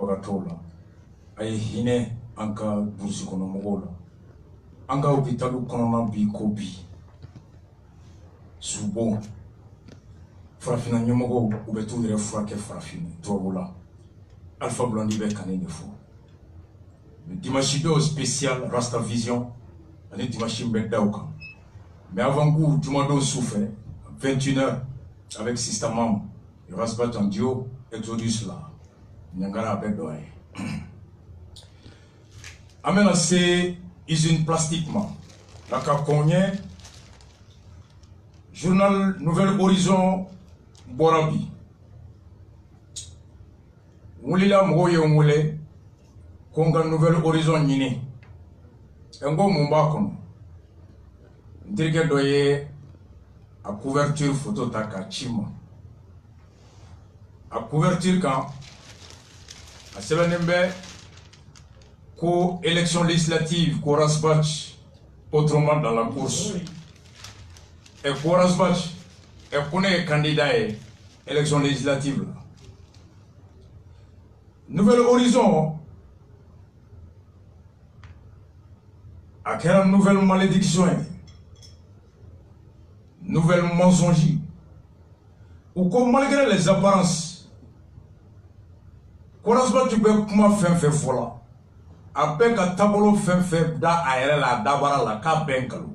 banabagatɔ la a ye hinɛ an ka burusi kɔnɔ mɔgɔw la an ka hôpitaliw kɔnɔna bi ko bi subon farafina ɲɛmɔgɔw u bɛ t'u yɛrɛ furakɛ farafin tubabu la Alpha Blondy bɛ kanni de fɔ le dimanche dɔw spécial Rasta Vision ani dimanche bɛ da o kan mais avant coup jumadon su fɛ 21h avec Sister Mam Rasbat en duo Exodus la Nyangara a bɛ dɔ ye an bɛna se usine plastique ma la ka kɔn journal Nouvel Horizon bɔra bi wulila mɔgɔw ye n wele ko n ka Nouvel Horizon ɲini n ko mun b'a kɔnɔ n terikɛ dɔ ye a couverture photo ta k'a ci ma a couverture kan a sɛbɛnnen bɛ ko élection législative ko Rasbach autrement dans la course et ko Rasbach et ko ne ye candidat ye élection législative la Nouvel Horizon a kɛra nouvelle malédiction ye nouvelle mensonge ou ko malgré les apparences ko Rasbach bɛ kuma fɛn fɛn fɔ la a bɛ ka tabolo fɛn fɛn da a yɛrɛ la a dabara la k'a bɛn kalo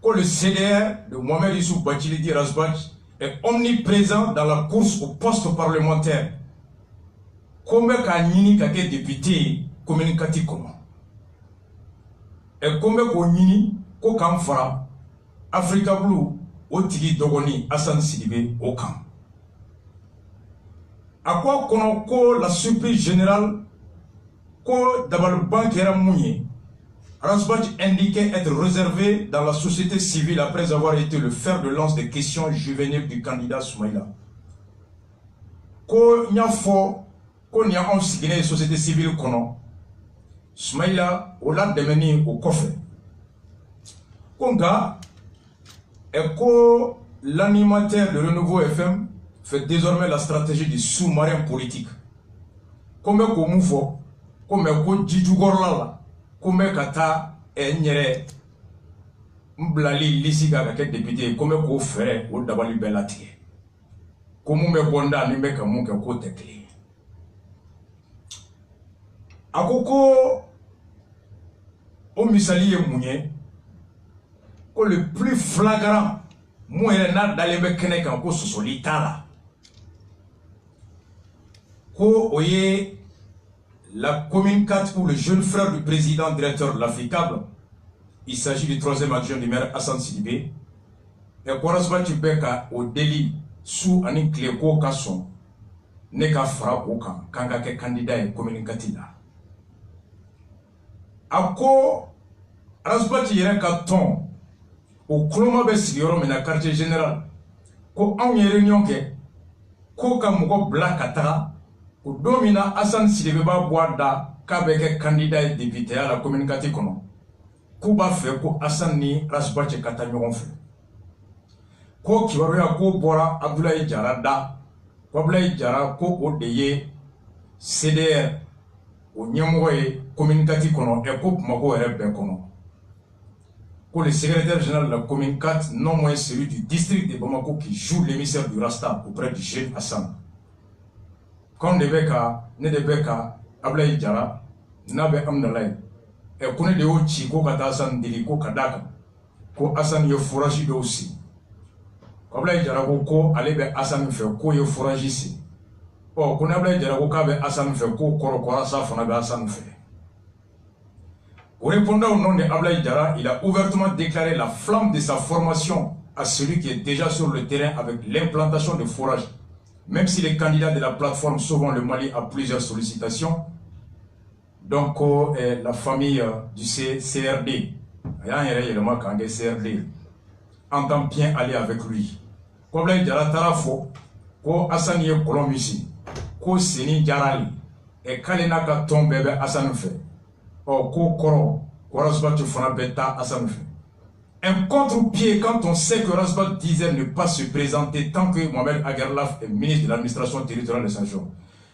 ko le CDR de Mohamed Issou Bathily Rasbach est omniprésent dans la course au poste parlementaire ko n bɛ k'a ɲini ka kɛ député communicatif kɔnɔ ko n bɛ k'o ɲini ko k'an fara Africa Blue o tigi dɔgɔnin Assane Sidibe o kan a ko a kɔnɔ ko la surprise générale ko dabaliban kɛra mun ye Rasbach indiquait être réservé dans la société civile après avoir été le fer de lance des questions juvéniles du candidat Soumaïla ko n y'a fɔ ko nin y'anw sigilen ye société civile kɔnɔ Soumaïla o la dɛmɛni o kɔfɛ ko nka ko l'animateur de Renouveau FM fait désormais la stratégie du sous-marin politique ko n bɛ k'o mun fɔ ko mɛ ko jijukɔrɔla la ko n bɛ ka taa n yɛrɛ n bilali lisi kan ka kɛ député ko n bɛ k'o fɛɛrɛ o dabali bɛɛ latigɛ ko mun bɛ bɔ n da ni n bɛ ka mun kɛ k'o tɛ kelen ye a ko o misali ye mun ye ko le plus flagrant mun yɛrɛ n'a dalen bɛ kɛnɛ kan ko sɔsɔli t'a la ko o ye la commune 4 où le jeune frère du président directeur de l'Africable, il s'agit du troisième adjoint du maire Assane Sidibé, et Rasbach bɛka au délit sous ani tile ko ka sɔn ne ka fara o kan kan ka kɛ candidat ye commune 4 la a ko Rasbach yɛrɛ ka tɔn o kuloma bɛ sigi yɔrɔ min na quartier général ko anw ye réunion kɛ ko ka mɔgɔ bila ka taga o don min na Assane Sidibé b'a bɔ a da k'a bɛ kɛ candidat ye député à la commune 4 kɔnɔ k'u b'a fɛ ko Assane ni Rasbach ka taa ɲɔgɔn fɛ ko kibaruya ko bɔra Abdoulaye Jara da ko Abdoulaye Jara ko o de ye CDR o ɲɛmɔgɔ ye commune 4 kɔnɔ ko Bamako yɛrɛ bɛɛ kɔnɔ ko le secrétaire général de la commune 4 non moins celui du district de Bamako qui joue l'émissaire du Rasta auprès du jeune Assane quand ne bɛ ka Abdoulaye Jara n'a bɛ Amdalaye ko ne de y'o ci ko ka taa Assane deli ko ka d'a kan ko Assane ye fourage dɔw sigi ko Abdoulaye Jara ko ale bɛ Assane fɛ k'o ye fourage sigi ko ne Abdoulaye Jara ko k'a bɛ Assane fɛ k'o kɔrɔkɔra sa fana bɛ Assane fɛ au répondant au nom de Abdoulaye Jara, il a ouvertement déclaré la flamme de sa formation à celui qui est déjà sur le terrain avec l'implantation de fourrage. Même si les candidats de la plateforme Sauvons le Mali a plusieurs sollicitations, donc la famille du CRD, entend bien aller avec lui. Comme Abdoulaye Jara Tarafo, ko Assane ye Kolomisi, ko Seni Jarali, et Kalena ka tombe Assane fait. Ko Koro, Rasbach fana beta Assane fait. Un contre-pied quand on sait que Rasbach disait ne pas se présenter tant que Mohamed Agerlaf est ministre de l'administration territoriale de Saint-Jean.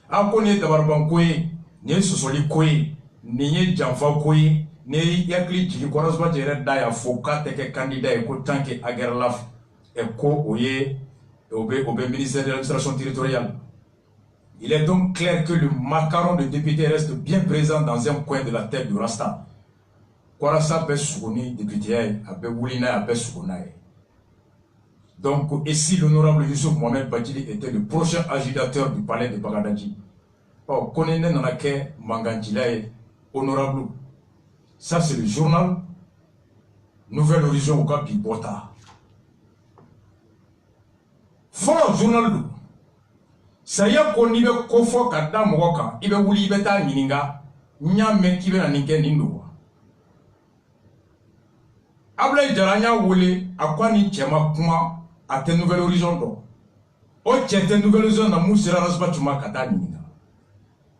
a ko ne dabarban ko ye ne sosoli ko ye ni ye janfa ko ye ne yakili jigi kɔrɔsba yɛrɛ da y'a fɔ k'a tɛ kɛ candidat ye ko tant que Aguerlaf est ko o ye au ministère de l'administration territoriale. Il est donc clair que le macaron de député reste bien présent dans un coin de la tête du Rasta. Kwarasa bɛ suguni député a bɛ wuli n'a ye a bɛ sugu n'a ye. Donc, et si l'honorable Youssouf Mohamed Badjili était le prochain agitateur du palais de Bagadaji, oh, Konene Nanake Manganjilaye, honorable, ça c'est le journal Nouvel Horizon au Capi Bota. Fort journal, ça y a qu'on y veut kofo kada moka, il veut wuli beta nininga, nyame qui veut la ninke nindo. Abla Jaranya wole, à quoi ni tchema kuma, à tes Nouvel Horizon. Nouvel Horizon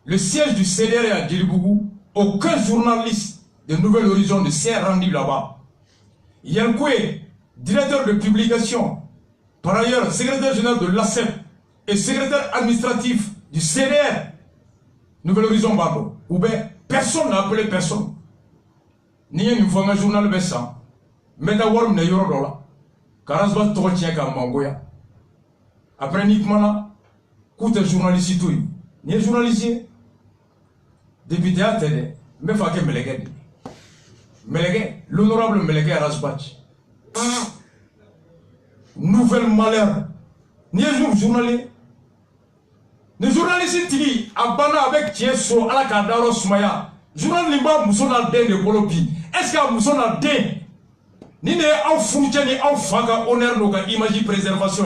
le siège du CDR est à Djelibougou. Aucun journaliste de Nouvel Horizon ne s'est rendu là-bas. Yankoué, directeur de publication, par ailleurs secrétaire général de l'ACEP et secrétaire administratif du CDR, Nouvel Horizon Bando. Ou bien personne n'a appelé personne. Ni une fois un journal baissant, mais d'avoir une euro dollar. Karasba Tortien Mangoya. Après Nikmana, coûte journaliste tout. Ni journaliste, député à télé, mais faut que Melegue. Melegue, l'honorable Melegue Rasbach. Nouvelle malheur. Ni journaliste. Les journalistes qui abandonnent avec Tieso à la Kadaro Smaya. Journal Limba Moussona Den de Bolopi. Est-ce qu'il y a Moussona Den? Ni ne en fourniture ni en faga honneur de image préservation.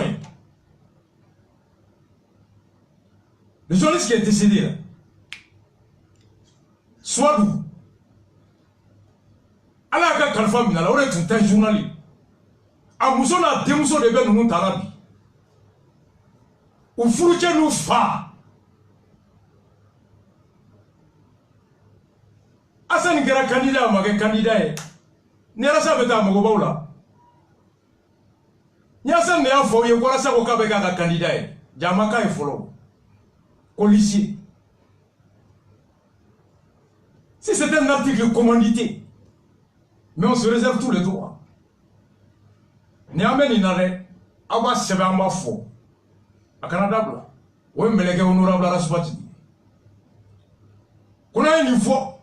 Le journaliste qui est décédé là, soit nous. Alors que Kalfa Minala, on est un journaliste. A Moussona Demousso de Ben Moutalabi. Ou fourniture nous fa. Asan Gara candidat, ma candidat. Nerasa beta mogobaula. Nyasan ne a foye korasa ko kabeka ka candidat. Jamaka e follow. Policier. Si c'est un article commandité, mais on se réserve tous les droits. Niamen inare awa seba ma fo. A Canada bla. Ouais meleke honorable Rasbati. Kuna une fois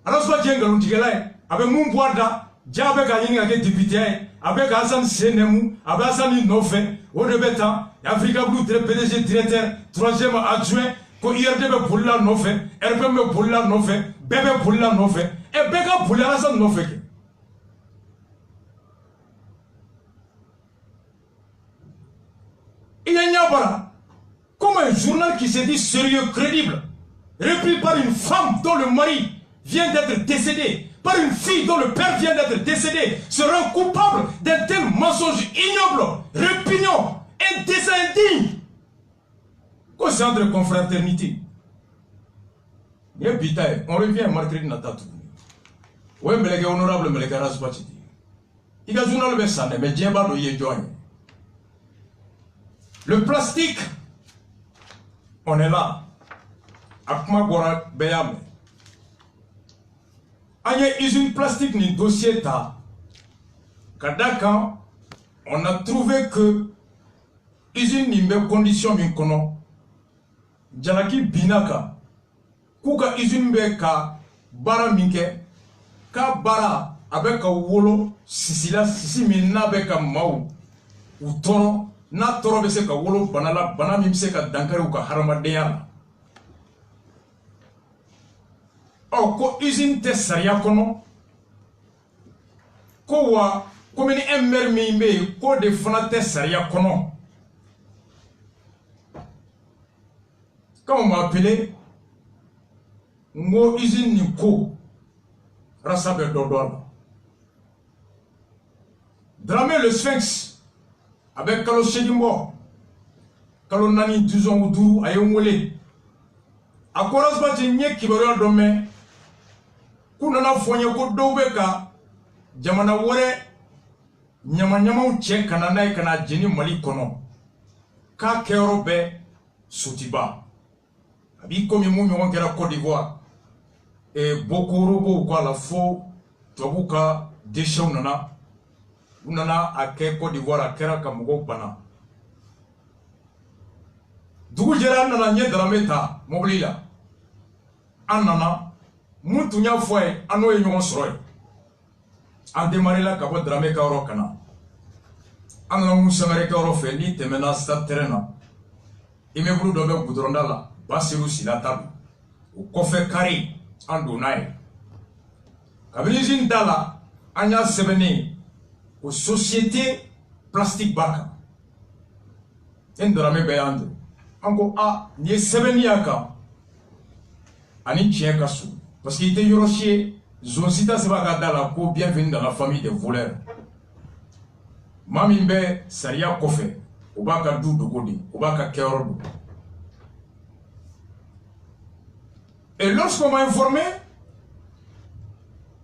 Rasbati ngaluntikela avec mon boada, Djabek a ying avec député, avec Hassan Senemu, avec Hassan Nofé, au Rebeta, Africa Blue, PDG directeur, troisième adjoint, ko IRDB pour la Nofé, RPM pour la Nofé, Bébé pour la Nofé, et Beka pour la Hassan Nofé. Il y a un yabara, comme un journal qui se dit sérieux, crédible, repris par une femme dont le mari vient d'être décédé, par une fille dont le père vient d'être décédé, sera coupable d'un tel mensonge ignoble, répugnant, indécent, indigne. Qu'au centre de confraternité. On revient à Marguerite Natatou. Oui, mais les honorables, mais les garage bâtis. Il y a un journal de ça, mais Djeba doit y joindre. Le plastique, on est là. Akma Gora Beyame. Il y a une usine plastique, ni dossier ta. Kadaka, on a trouvé que usine ni me condition min kono. Jalaki binaka. Kuka usine be ka bara minke. Ka bara avec a wolo sisila sisi minna be ka mau. U toro na toro be se ka wolo banala bana mi se ka dankari u ka haramadenya. Oh, ko usine te saria kono ko wa comme ni MR mimbe ko de fana te saria kono. Quand on m'a appelé ngo usine ni ko rasabe dodol Dramé le Sphinx avec Kalo Shedimbo Kalo Nani Duzon Uduru ayomole akoras ba jenye kibaro dome kunana fonye ko dowbeka jamana wore nyama che kanana kana jeni Mali kono ka kerobe sutiba abi comme mu mi kera Côte d'Ivoire et beaucoup robo quoi la faux tobuka déchets nana a ke Côte d'Ivoire a kera ka mugo bana dugu jɛra nana ɲɛ Dramé ta mobili la an nana mun tun y'a fɔ ye an n'o ye ɲɔgɔn sɔrɔ ye an démarrela ka bɔ Dramé ka yɔrɔ ka na an nana mun Sangare ka yɔrɔ fɛ ni tɛmɛna stade terrain na immeuble dɔ bɛ goudronda la Bassirou Silata bi o kɔfɛ carré an donna ye kabini usine da la an y'a sɛbɛnnen o société plastique ba kan e Dramé bɛ y'an dɛmɛ an ko a nin ye sɛbɛnni y'a kan ani tiɲɛ ka surun parce que i tɛ yɔrɔ si ye zone si tɛ sɛbɛn a ka da la ko bienvenue dans la famille des voleurs maa min bɛ sariya kɔfɛ o b'a ka du dogo de o b'a ka kɛyɔrɔ dogo. Et lorsqu'on m'a informé,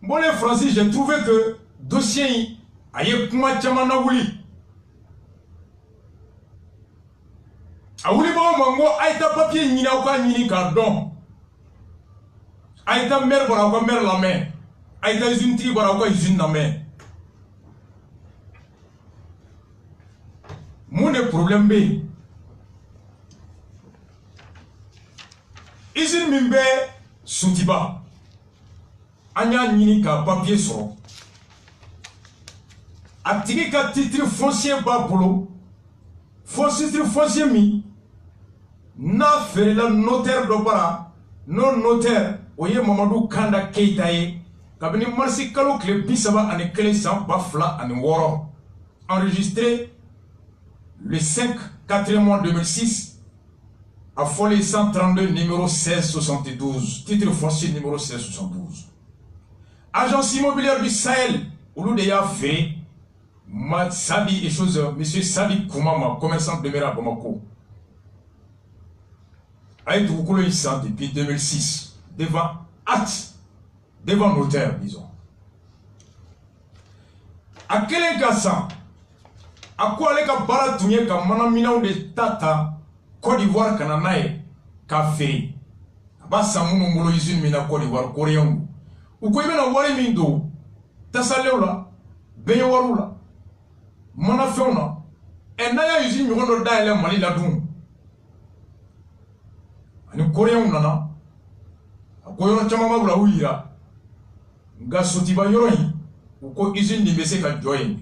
bon les Français, j'ai trouvé que dossier aye kuma caman na wuli. A wuli baga mango aita papier ɲini aw ka ɲini k'a dɔn. Aita maire bara aw ka maire lamɛn. Aita usine tigi bara aw ka usine lamɛn. Mun de problème bɛ yen? Usine min bɛ Sotiba an y'a ɲini ka papier sɔrɔ a tigi ka titre foncier b'a bolo titre foncier min n'a feerela notaire dɔ bara n'o notaire o ye Mamadou Kanda Keita ye kabini marisi kalo tile 31 san 2006 enregistré le 5/4 mois 2006 à folie 132 numéro 1672, titre foncier numéro 1672. Agence immobilière du Sahel, au lieu de fait, Sabi et chose, monsieur Sabi Koumama, commerçant demeuré à Bamako, a été ici depuis 2006, devant acte, devant notaire, disons. À quel cas à quoi les cas baratouye ka manamina de tata Côte d'Ivoire kananaye café ba samunu ngolo usine mina Côte d'Ivoire coréen ou ko ibena wari min do tasalewla beyowarula mana fewna e naya usine mi gondo daile Mali la dum ani coréen nana ko yoro chama mabula uyira nga Sotiba yoro yi ko usine ni bese ka join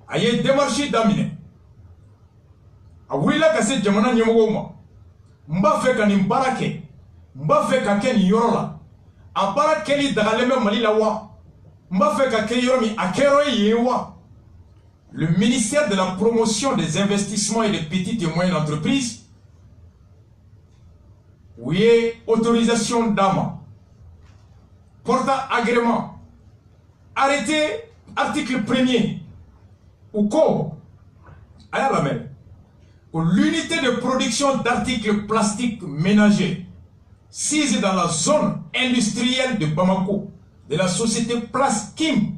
aye démarche damine a wulila ka se jamana ɲɛmɔgɔw ma n b'a fɛ ka nin baara kɛ n b'a fɛ ka kɛ nin yɔrɔ la a baara kɛli dagalen bɛ Mali la wa n b'a fɛ ka kɛ yɔrɔ min a kɛyɔrɔ ye yen wa. Le ministère de la promotion des investissements et des petites et moyennes entreprises u ye autorisation d'a ma portant agrément arrêté article 1er u ko a y'a lamɛn l'unité de production d'articles plastiques ménagers sise dans la zone industrielle de Bamako de la société Plaskim,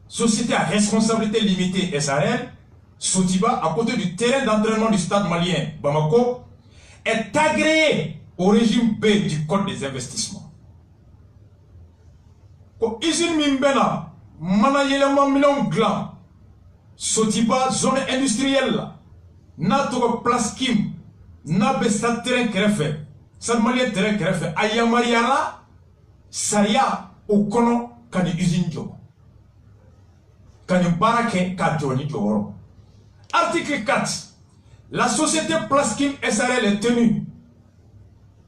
société à responsabilité limitée SARL, Sotiba, à côté du terrain d'entraînement du stade malien Bamako, est agréé au régime B du Code des investissements. Usine Mimbena, Manayelema Milon Glan, Sotiba, zone industrielle, n'a to Plaskim, n'a besta terrain krefe, sad malien terrain krefe, ayamariara, saya, au kono, kani usine jo. Kani barake, ka joni joro. Article 4. La société Plaskim SRL est tenue.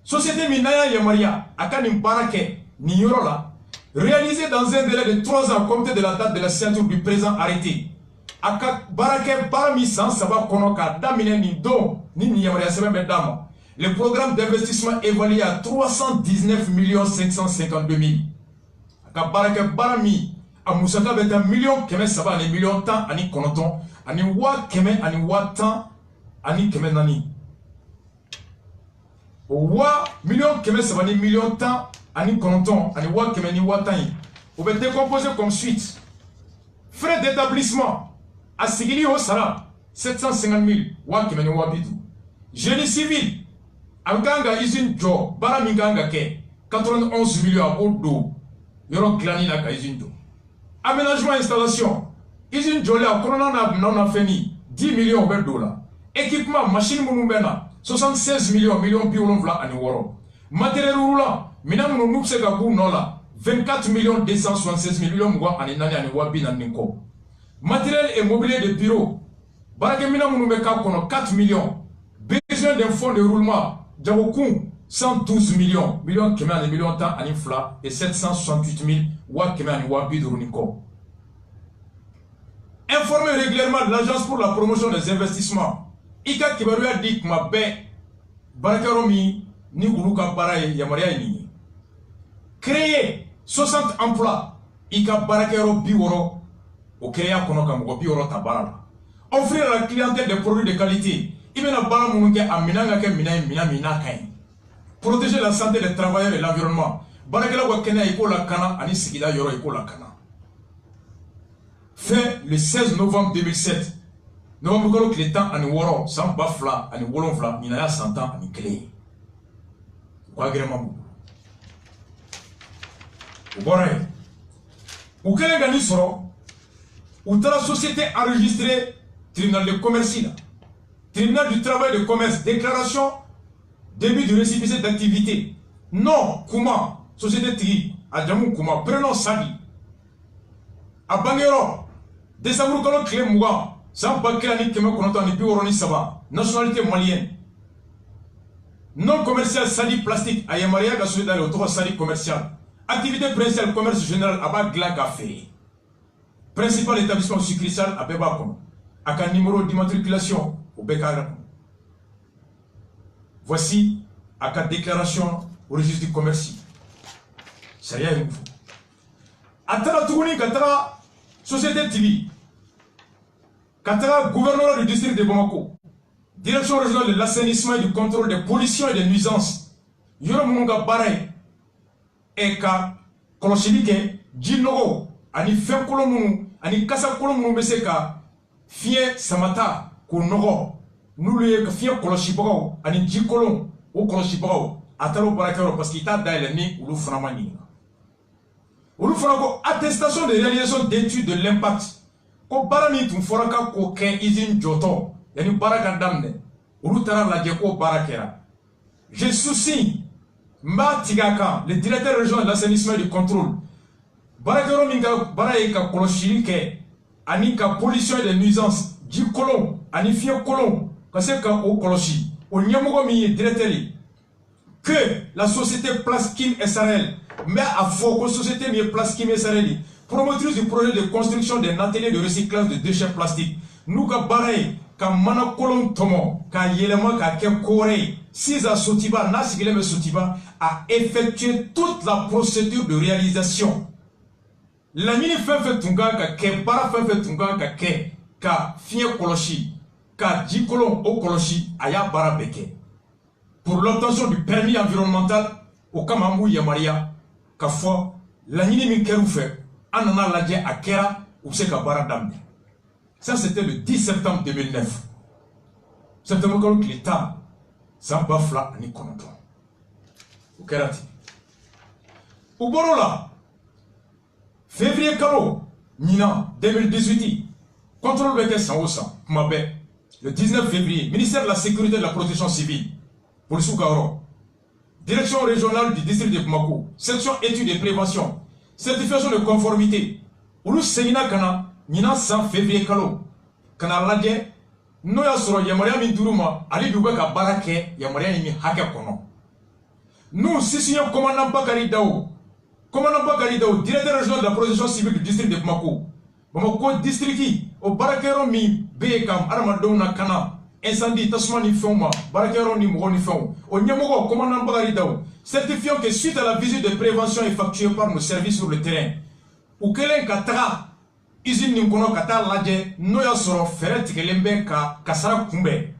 Société Minaya Yamaria, akani barake, ni yorola, réalisée dans un délai de 3 ans, compté de la date de la signature du présent arrêté. Aka barake parmi sans savoir konoka damine ni don ni Yamaria semaine dama. Le programme d'investissement évalué à 319 552 000. Aka barake parmi a musaka beta million keme saba ani million tan ani konoton ani wa keme ani wa tan ani keme nani. Wa million keme saba ani million tan ani konoton ani wa keme ni wa tan. Vous pouvez décomposer comme suite. Frais d'établissement à Sigili au Sara 750 000 wa keme ni wa bidu. Génie civil Abganga usine jo bara minganga ke 91 millions à Odo yoro glani la ka usine jo aménagement installation usine jo la corona na fini 10 millions de dollars équipement machine munubena 76 millions piolon vla ani woro matériel roulant mina munu nupse ka bu nola 24 millions 276 millions mwa ani nani ani wabi na ninko matériel et mobilier de bureau barake mina munu be ka kono 4 millions besoin d'un fonds de roulement Djabokun 112 millions kemani millions temps ani fla et 768 000 wa kemani wabi de runiko. Informer régulièrement l'agence pour la promotion des investissements. Ika kibaruya dik ma be barakaromi ni uluka baraye yamaria ni. Créer 60 emplois. Ika barakero biworo au créa konoka mo biworo tabara. Offrir à la clientèle des produits de qualité. Ibena bara mununke aminanga ke mina kain. Protéger la santé des travailleurs et l'environnement. Barakela wa kena iko la kana ani sigida yoro iko la kana. Fait le 16 novembre 2007. Novembre kolo kile temps ani woro sans bafla ani wolonfla minaya 100 ans ani clé. Kwa grema bu. Ubore. Ukele gani soro. Utara société enregistrée tribunal de commerce là. Tribunal du travail de commerce, déclaration, début de récépissé d'activité. Non, Kouma, société Tri, Adjamou Kouma, prénom Sadi. A Bangero, décembre Kolo Clé Mouga, sans Bakirani Kema Konotani Pioroni Saba, nationalité malienne. Non commercial Sadi Plastique, Ayamaria Gassoudal, autour Sadi commercial. Activité principale commerce général, Abba Gla Café. Principal établissement succursale, Abeba Kono. Avec un numéro d'immatriculation. Voici à la déclaration au registre du commerce. C'est rien. Atara Tougouni, Katara, Société TV, Katara, gouverneur du district de Bamako, direction régionale de l'assainissement et du contrôle des pollutions et des nuisances. Yoromunga Baray, Eka, Koloshibike, Djinogo, Ani Femkolomunu, Ani Kasakolomunu Meseka, Fie Samata. Ko nogo nulu ka fiya koloshi bagaw ani jikolon o koloshi bagaw ataro barakero parce qu'il t'a daile ni ulu frama ni ulu frako attestation de réalisation d'études de l'impact ko barami tun foraka ko ken izin joto yani baraka damne ulu tara la je ko barakera je souci mba tigaka le directeur régional de l'assainissement et du contrôle barakero minga baraye ka koloshi ke ani ka pollution et des nuisances jikolon ani fiye kolon parce que au koloshi au nyamogo mi directeur que la société Plaskim SRL mais à faux société mi Plaskim SRL promotrice du projet de construction d'un atelier de recyclage de déchets plastiques nous ka baray ka mana kolon tomo ka yelema ka ke kore Siza Sotiba Nasigileme Sotiba a effectué toute la procédure de réalisation la mini fait tunga ka ke para fait tunga ka ke ka fiye koloshi ka jikolon o koloshi aya bara beke pour l'obtention du permis environnemental au kamambu yamaria ka fo la nyini min keru fe anana ladje akera ou se ka bara damne. Ça c'était le 10 septembre 2009. Septembre kolo klita sans bafla ni konoton o kerati ou borola février kalo nina 2018 contrôle BK Sangosa, Kumabé, le 19 février, ministère de la Sécurité et de la Protection Civile, Police Garo, direction régionale du district de Bamako, section études et prévention, certification de conformité, Oulu Seina Kana, Nina 100 février Kalo, Kana Ladje, Noya Soro Yamaria Minduruma, Ali Dubaka Barake, Yamaria Nimi Haka Kono. Nous, Sissignon commandant Bakari Dao, directeur régional de la Protection Civile du district de Bamako, Bamako district o barakero mi bekam armadona kana incendie tasuma ni foma barakero ni mo ni fon o nyamogo commandant Bakari Daw certifiant que suite à la visite de prévention effectuée par nos services sur le terrain ou kelen katara usine ni kono kata ladje noya soro fere tikelembe ka kasara kumbe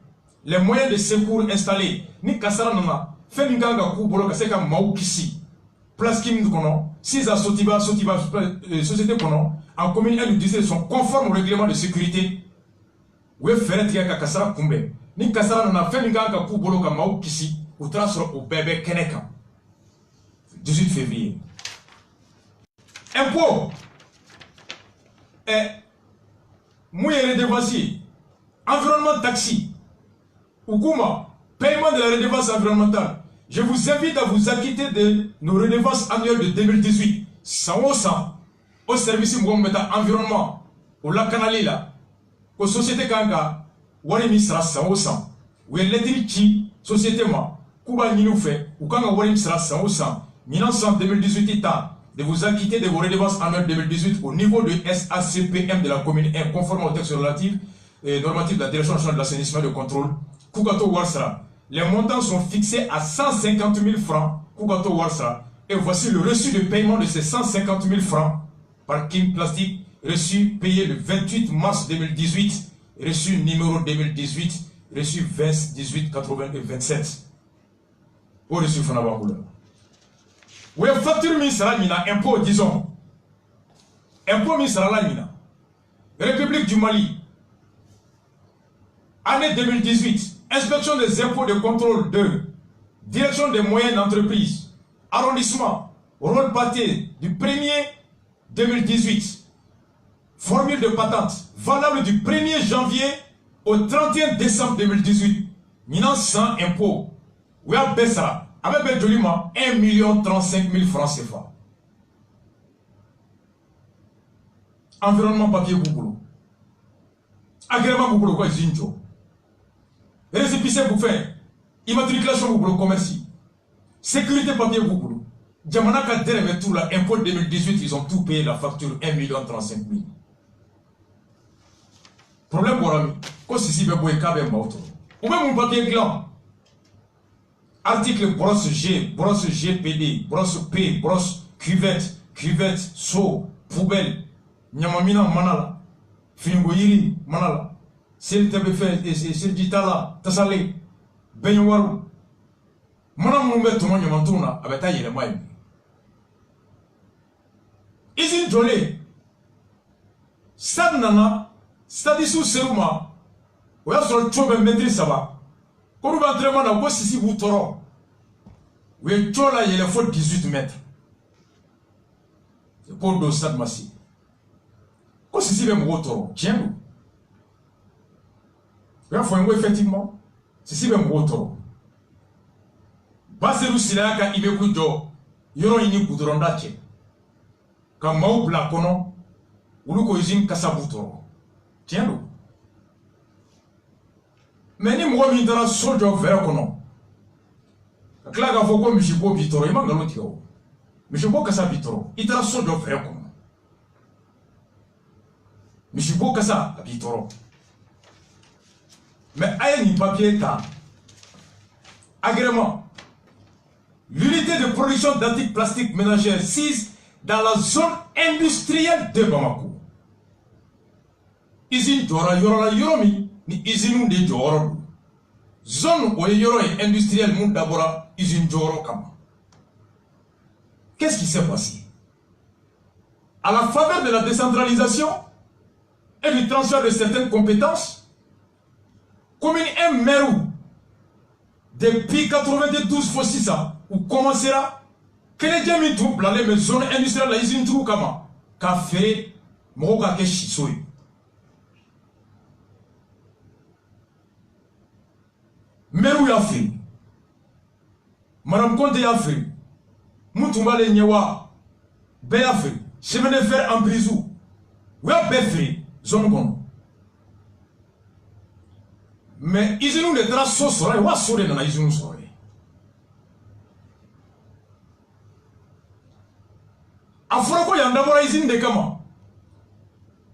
les moyens de secours installés ni kasara nana feminganga ku bolo kaseka maukisi Plaskim kono Siza Sotiba société kono en commune et du district sont conformes au règlement de sécurité. Ou est fait ka kasara kumbe. Ni kasara na feminganga ku bolo ka mau kisi au transfert au bébé Kenekan. 18 février. Impôt. Mouye redevance. Environnement taxi. Oukouma. Paiement de la redevance environnementale. Je vous invite à vous acquitter de nos redevances annuelles de 2018. 100 au service environnement. Au lac Canali là. Au société Kanga. Wari misra 100. Ou l'électrique société ma. Kuba Ninou fait. Ou Kanga Wari misra 100. 2018 état de vous acquitter de vos redevances annuelles 2018 au niveau de SACPM de la commune 1, conforme au texte relatif et normatif de la Direction nationale de l'assainissement et de contrôle. Koukato Warsra. Les montants sont fixés à 150 000 francs. Koukato Warsra. Et voici le reçu de paiement de ces 150 000 francs par Kim Plastique, reçu payé le 28 mars 2018, reçu numéro 2018, reçu 20 18 80 et 27. Au reçu Fonabakoula. Oui, facture ministère Nina, impôt, disons. Impôt ministère Nina. République du Mali. Année 2018. Inspection des impôts de contrôle 2. Direction des moyennes d'entreprise. Arrondissement. Rôle pâté du 1er 2018. Formule de patente. Valable du 1er janvier au 31 décembre 2018. Nina sans impôt. Oui, à Bessara. Avec 1 035 000 francs CFA. Environnement papier Bouboulou. Agrément Bouboulou, quoi, Zinjo. Récépissé pour faire. Immatriculation Bouboulou, commerce. Sécurité papier Bouboulou. Djamanaka Dereme tout là, impôt 2018, ils ont tout payé la facture 1 035 000. Problème, Borami. Quoi, si Béboué Kabe Mauto. Ou même mon papier gland. Article brosse G, brosse GPD, brosse P, brosse cuvette, cuvette, seau, poubelle, Nyamamina Manala, Fingoyiri Manala, Sel Tebefe, Sel Ditala, Tassale, Benyowaru, Manam Moumet Tomo Nyamantuna, Abeta Yeremaï. Isin Jolé, Stade Nana, Stade sous Seruma, ou y'a sur le Tchobe Medri Saba. Quand vous entrez dans le si vous toro, vous êtes là, il faut 18 mètres. C'est pour le stade massif. Quand si vous toro, tiens-vous. Il faut effectivement, si vous toro. Basé si là, quand il veut que il y aura une goudron d'achat. Quand Maou Blacono, ou nous cousine Kassabutoro. Tiens-vous. Mais ni moi mi dara sojo vera kono kala ga foko mi shibo bitoro ima ngalo tiyo mi shibo kasa bitoro itara sojo vera kono mi shibo kasa bitoro mais aye ni papier ta agrément l'unité de production d'articles plastiques ménagères 6 dans la zone industrielle de Bamako usine Dora Yorala Yoromi ni usine de Joro. Zone où il y aura industriel monde d'abord usine Joro Kama. Qu'est-ce qui s'est passé? À la faveur de la décentralisation et du transfert de certaines compétences, comme un maire depuis 92 fois 6 ans, où commencera que les gens qui ont les zones industrielles la usine Joro Kama, café, Moka Keshisoi. Meru ya fait. Madame Conte ya fait. Moutoumba le Nyewa. Be ya fait. Chemin de fer en brisou. Ou ya be fait. Zone kono. Mais ils nous les traces so sora. Wa sore na ils nous sore. Afroko ya ndabora izine de kama.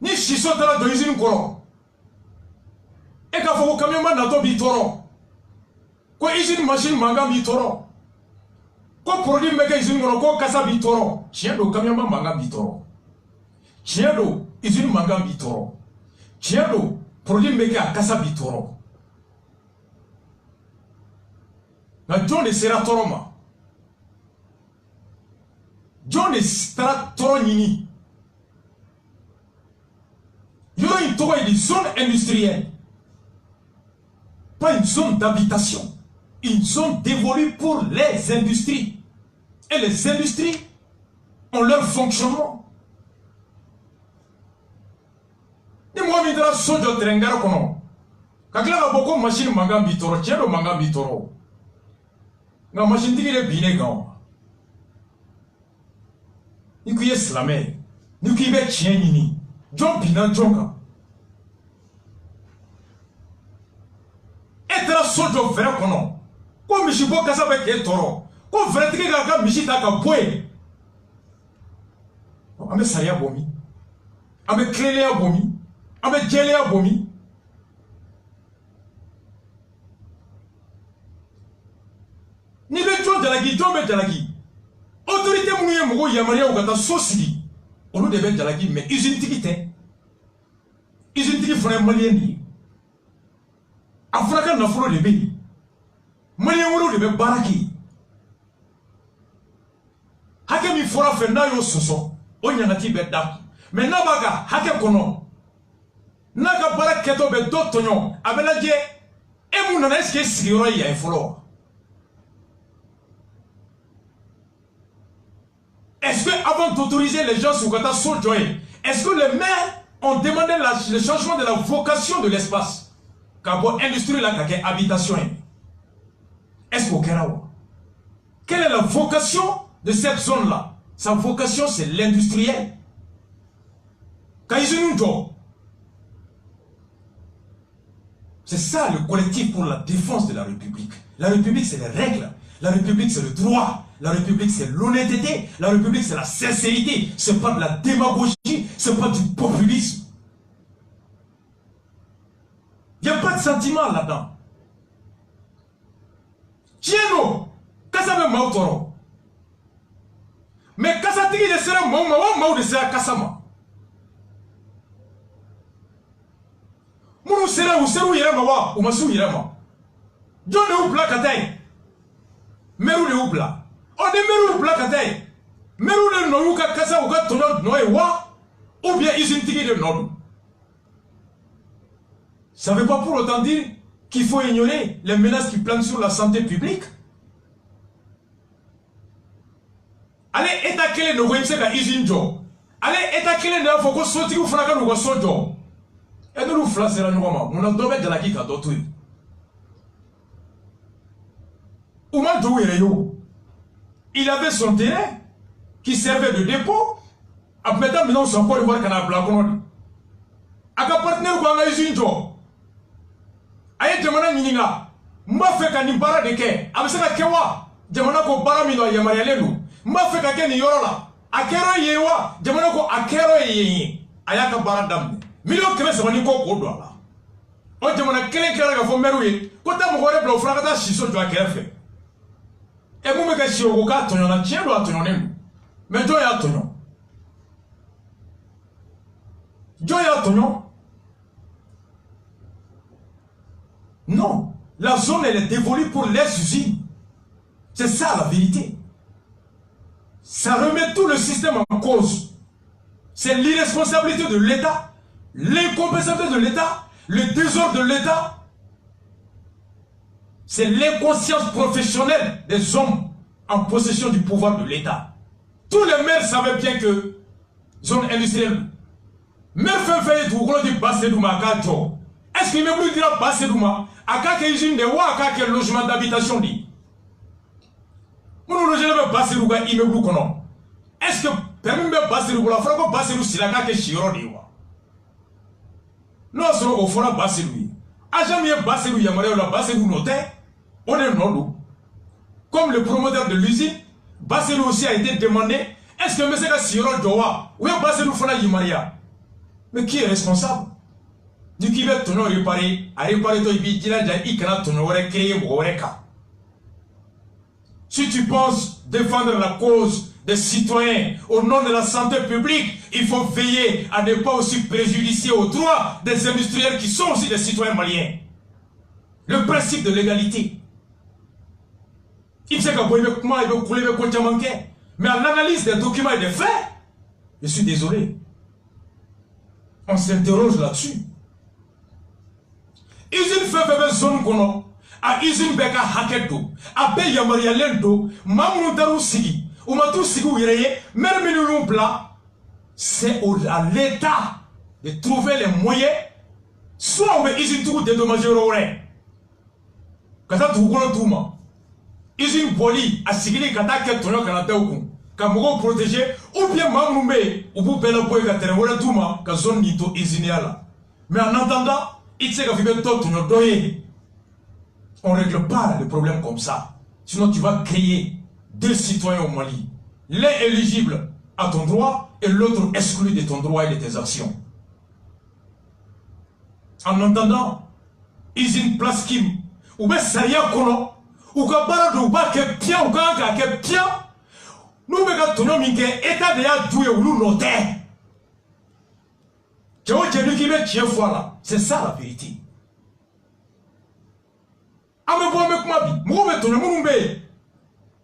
Ni shiso tala do izine koro. E ka foko camion na to bitoro. Ko usine machine manga bitoro. Ko produit mega usine ngono ko kasa bitoro. Chien do camion manga bitoro. Chien do usine manga bitoro. Chien do produit mega kasa bitoro. Na John de sera toroma. John de sera toronini. Il y a une zone industrielle. Pas une zone d'habitation. ils sont dévolus pour les industries. Et les industries ont leur fonctionnement. Ni moi midra sojo trengara kono. Kakla ka boko machine manga bitoro, tiendo manga bitoro. Nga machine tigire bine gaon. Ni kuye slame, ni kuye chien nini. John bina jonga. Etra sojo vera kono. Ko mishibo kasa be ke toro. Ko vera tike ka mishita ka boy. Ame saya bomi. Ame klele bomi. Ame jele bomi. Ni be John jalagi, John be jalagi. Autorité mouye mougo yamaria ou gata sosili. On de be jalagi mais usine tikite. Usine tiki fona malien ni. Afraka na furo de be. Malien wuro de be baraki. Hake mi fora fenda yo soso. Onyangati be dak. Mais nabaga hake kono. Naga bara keto be do tonyo. Abela je emu nana eske sigiro ya ifolo. Est-ce que avant d'autoriser les gens sur Kata Sojoy, est-ce que les maires ont demandé le changement de la vocation de l'espace? Kabo industrie la kake habitation. Est-ce qu'au Kerawa? Quelle est la vocation de cette zone-là? Sa vocation, c'est l'industriel. C'est ça le collectif pour la défense de la République. La République, c'est les règles. La République, c'est le droit. La République, c'est l'honnêteté. La République, c'est la sincérité. C'est pas de la démagogie. C'est pas du populisme. Il n'y a pas de sentiment là-dedans. Tiens-nous. Kassame Mautoro. Mais Kassatiki de Sera Maou de Sera Kassama. Mounou Sera ou Serou Yerama ou Massou Yerama. John de Oupla Katay. Merou de Oupla. On est Merou de Katay. Merou de Nouka Kassa ou Gatono Noéwa. Ou bien Isintiki de Nodou. Ça ne veut pas pour autant dire qu'il faut ignorer les menaces qui planent sur la santé publique. Allez, étaquer nos websites Isinjo. Allez, étaquer les infos sortis ou fracas ou sojo. Et nous flasser la noix. On a donné de la guide à d'autres. Ouma Douéréo. Il avait son terrain qui servait de dépôt. Après, maintenant, son corps de voir qu'on a blacon. Aka partenaire ou un Isinjo. Aye jamana nyinga mba feka ni bara de ke abisaka kewa jamana ko bara mino yamari lelu mba feka ke ni yorola akero yewa jamana ko akero yeyi ayaka bara dambe milio keme sabani ko ko do ala o jamana kele kele ga fo meru ye ko ta mo gore blo fraka ta shiso jo akefe e mu me ka shi o ka tonyo na chiedo atonyo nemu me jo ya tonyo non, la zone elle est dévolue pour les usines. C'est ça la vérité. Ça remet tout le système en cause. C'est l'irresponsabilité de l'État, l'incompétence de l'État, le désordre de l'État. C'est l'inconscience professionnelle des hommes en possession du pouvoir de l'État. Tous les maires savaient bien que zone industrielle. Maire fait tout le monde passe du Makajo. Est-ce qu'il me plus dira passer d'ouma? À quelle usine de wa, à quel logement d'habitation dit? Mon logement ne va passer d'ouma, il me plus qu'on. Est-ce que permis de passer d'ouma, la franco passer d'ouma, si la caque est chiro d'ouma? Non, seulement au fond, passer d'ouma. A jamais passer d'ouma, yamare, la passer d'ouma, on est non. Comme le promoteur de l'usine, passer d'ouma aussi a été demandé. Est-ce que monsieur Siro d'ouma, ou est passer d'ouma, yamaria? Mais qui est responsable? Du qui va ton réparer, à réparer ton créer. Si tu penses défendre la cause des citoyens au nom de la santé publique, il faut veiller à ne pas aussi préjudicer aux droits des industriels qui sont aussi des citoyens maliens. Le principe de l'égalité. Il sait comment il veut couler le compte bancaire. Mais à l'analyse des documents et des faits, je suis désolé. On s'interroge là-dessus. Usine fait zone kono. a usine bɛɛ ka hakɛ don a bɛɛ yamaruyalen don maa minnu taar'u sigi u ma t'u sigi u yɛrɛ ye maire minnu y'u bila c'est à l'État de trouver les moyens soit on bɛ usine tigiw dédommager yɔrɔ wɛrɛ ka taa dugukolo d'u ma usine bɔli a sigili ka taa kɛ tɔɲɔ kana da u kun ka mɔgɔw protéger ou bien maa minnu bɛ yen u b'u bɛɛ labɔ yen ka terrain wɛrɛ d'u ma ka zone nin to usiniya la mais en attendant il tɛ se ka fɔ i bɛ dɔ tɔɲɔ dɔ ye. On ne règle pas le problème comme ça. Sinon, tu vas créer deux citoyens au Mali. L'un éligible à ton droit et l'autre exclu de ton droit et de tes actions. En entendant, usine place Kim, ou bien Saria Kono, ou bien Barado, ou bien Kepia, ou bien Kepia, nous mettons ton nom, État de ya doué ou nous noter. Tu vois, tu es qui met tien voilà. C'est ça la vérité. Ame bo me kuma bi mo be tono mo be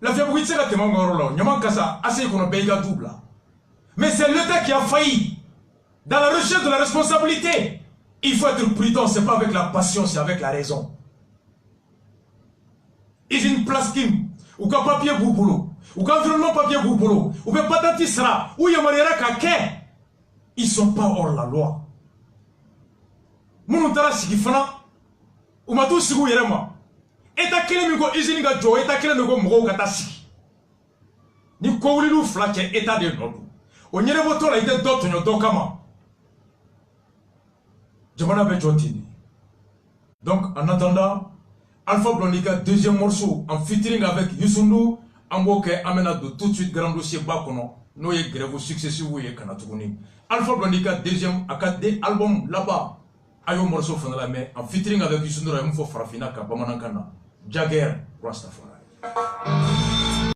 la fiabu ki tsela tema ngoro la nyama kasa assez kono be ga double mais c'est l'État qui a failli dans la recherche de la responsabilité. Il faut être prudent, c'est pas avec la passion, c'est avec la raison. Ils ont une place kim ou ka papier boubolo ou ka environnement papier boubolo ou be patati sera ou yamariera ka ke ils sont pas hors la loi. Munu tara sigi fana ou ma tout sigu yerema Eta kele mi ko usine ga jo eta kele ko mɔgɔw ka taa sigi ni ko wulilu fila cɛ eta de nɔ don o ɲɛnabɔtɔ la i tɛ dɔ tɔɲɔ dɔ kama jamana bɛ jɔ ten de. Donc en attendant Alpha Blondy ka deuxième morceau en featuring avec Youssou Ndour an b'o kɛ an bɛna don tout de suite grand dossier ba kɔnɔ n'o ye grève successive ye kana tuguni. Alpha Blondy ka deuxième a ka de album là-bas a y'o morceau fana lamɛn en featuring avec Youssou Ndour a ye mun fɔ farafinna ka bamanankan na. Jagger Rastafari.